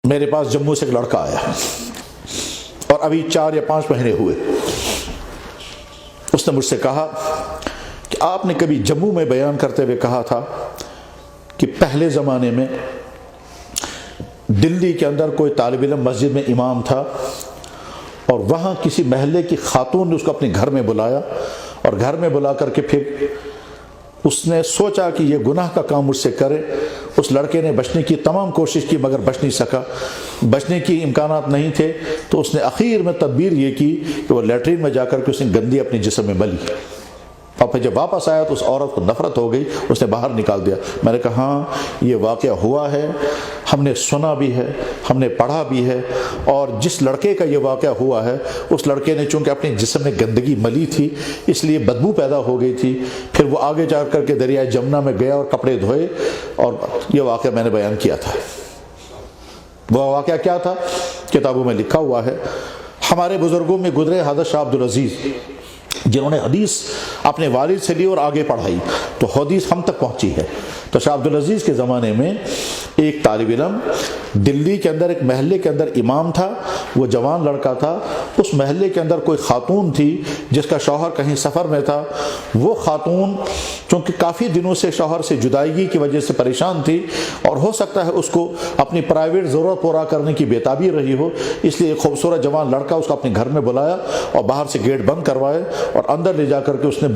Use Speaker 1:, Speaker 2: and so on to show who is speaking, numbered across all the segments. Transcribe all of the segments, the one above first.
Speaker 1: میرے پاس جموں سے ایک لڑکا آیا اور ابھی 4 یا 5 مہینے ہوئے. اس نے مجھ سے کہا کہ آپ نے کبھی جموں میں بیان کرتے ہوئے کہا تھا کہ پہلے زمانے میں دلی کے اندر کوئی طالب علم مسجد میں امام تھا اور وہاں کسی محلے کی خاتون نے اس کو اپنے گھر میں بلایا اور گھر میں بلا کر کے پھر اس نے سوچا کہ یہ گناہ کا کام مجھ سے کرے. اس لڑکے نے بچنے کی تمام کوشش کی مگر بچ نہیں سکا, بچنے کی امکانات نہیں تھے, تو اس نے اخیر میں تدبیر یہ کی کہ وہ لیٹرین میں جا کر کے اس نے گندی اپنے جسم میں ملی. اور پھر جب واپس آیا تو اس عورت کو نفرت ہو گئی, اس نے باہر نکال دیا. میں نے کہا ہاں یہ واقعہ ہوا ہے, ہم نے سنا بھی ہے, ہم نے پڑھا بھی ہے, اور جس لڑکے کا یہ واقعہ ہوا ہے اس لڑکے نے چونکہ اپنے جسم میں گندگی ملی تھی اس لیے بدبو پیدا ہو گئی تھی. پھر وہ آگے جا کر کے دریائے جمنا میں گیا اور کپڑے دھوئے, اور یہ واقعہ میں نے بیان کیا تھا. وہ واقعہ کیا تھا کتابوں میں لکھا ہوا ہے. ہمارے بزرگوں میں گزرے حضرت شاہ عبدالعزیز جنہوں نے حدیث اپنے والد سے لی اور آگے پڑھائی تو حدیث ہم تک پہنچی ہے. تو شاہ عبدالعزیز کے زمانے میں ایک طالب علم دلی کے اندر ایک محلے کے اندر امام تھا. وہ جوان لڑکا تھا. اس محلے کے اندر کوئی خاتون تھی جس کا شوہر کہیں سفر میں تھا. وہ خاتون چونکہ کافی دنوں سے شوہر سے جدائیگی کی وجہ سے پریشان تھی اور ہو سکتا ہے اس کو اپنی پرائیویٹ ضرورت پورا کرنے کی بےتابی رہی ہو, اس لیے ایک خوبصورت جوان لڑکا اس کو اپنے گھر میں بلایا اور باہر سے گیٹ بند کروائے اور اندر لے جا کر کے اس نے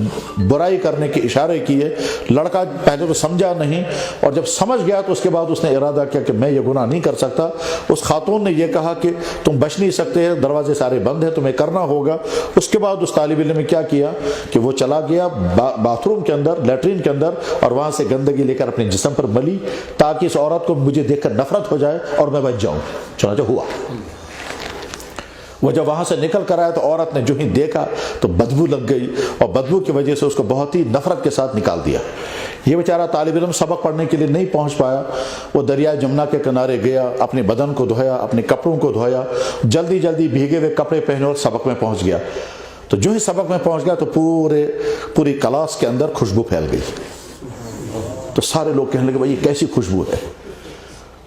Speaker 1: برائی کرنے کے اشارے کیے. لڑکا پہلے تو سمجھا نہیں, اور جب سمجھ گیا تو اس کے بعد اس نے ارادہ کیا کہ میں یہ گناہ نہیں کر سکتا. اس خاتون نے یہ کہا کہ تم بچ نہیں سکتے, دروازے سارے بند ہیں, تمہیں کرنا ہوگا. اس کے بعد اس طالب علم نے کیا کیا کہ وہ چلا گیا باتھ روم کے اندر, لیٹرین کے اندر, اور وہاں سے گندگی لے کر اپنے جسم پر ملی تاکہ اس عورت کو مجھے دیکھ کر نفرت ہو جائے اور میں بچ جاؤں. چنانچہ ہوا. وہ جب وہاں سے نکل کر آیا تو عورت نے جو ہی دیکھا تو بدبو لگ گئی, اور بدبو کی وجہ سے اس کو بہت ہی نفرت کے ساتھ نکال دیا. یہ بیچارہ طالب علم سبق پڑھنے کے لیے نہیں پہنچ پایا. وہ دریائے جمنا کے کنارے گیا, اپنے بدن کو دھویا, اپنے کپڑوں کو دھویا, جلدی جلدی بھیگے ہوئے کپڑے پہنے اور سبق میں پہنچ گیا. تو جو ہی سبق میں پہنچ گیا تو پوری کلاس کے اندر خوشبو پھیل گئی. تو سارے لوگ کہنے لگے بھائی یہ کیسی خوشبو ہے.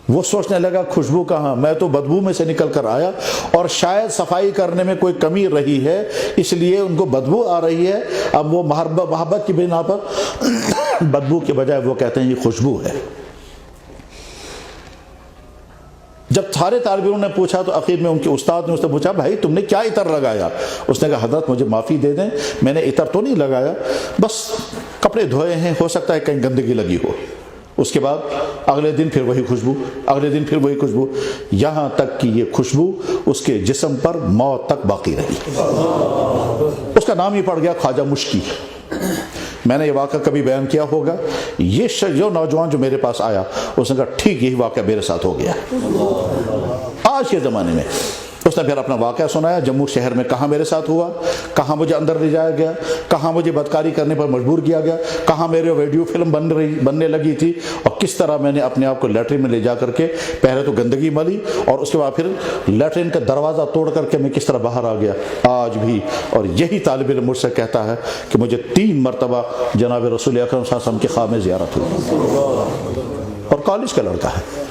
Speaker 1: وہ سوچنے لگا خوشبو کہاں, میں تو بدبو میں سے نکل کر آیا اور شاید صفائی کرنے میں کوئی کمی رہی ہے اس لیے ان کو بدبو آ رہی ہے. اب وہ محبت کی بنا پر بدبو کے بجائے وہ کہتے ہیں یہ خوشبو ہے. جب سارے طالب علموں نے پوچھا تو آخر میں ان کے استاد نے اس سے پوچھا بھائی تم نے کیا عطر لگایا. اس نے کہا حضرت مجھے معافی دے دیں, میں نے عطر تو نہیں لگایا, بس کپڑے دھوئے ہیں, ہو سکتا ہے کہیں گندگی لگی ہو. اس کے بعد اگلے دن پھر وہی خوشبو, اگلے دن پھر وہی خوشبو, یہاں تک کہ یہ خوشبو اس کے جسم پر موت تک باقی رہی. اس کا نام ہی پڑ گیا خواجہ مشکی. میں نے یہ واقعہ کبھی بیان کیا ہوگا. یہ جو نوجوان جو میرے پاس آیا اس نے کہا ٹھیک یہی واقعہ میرے ساتھ ہو گیا. آج کے زمانے میں اس نے پھر اپنا واقعہ سنایا, جموں شہر میں کہاں میرے ساتھ ہوا, کہاں مجھے اندر لے جایا گیا, کہاں مجھے بدکاری کرنے پر مجبور کیا گیا, کہاں میرے ویڈیو فلم بننے لگی تھی, اور کس طرح میں نے اپنے آپ کو لیٹرین میں لے جا کر کے پہلے تو گندگی ملی اور اس کے بعد پھر لیٹرین کا دروازہ توڑ کر کے میں کس طرح باہر آ گیا. آج بھی اور یہی طالب علم مجھ سے کہتا ہے کہ مجھے 3 مرتبہ جناب رسول اکرم صلی اللہ علیہ وسلم کے خواب میں زیارت ہوئی, اور کالج کا لڑکا ہے.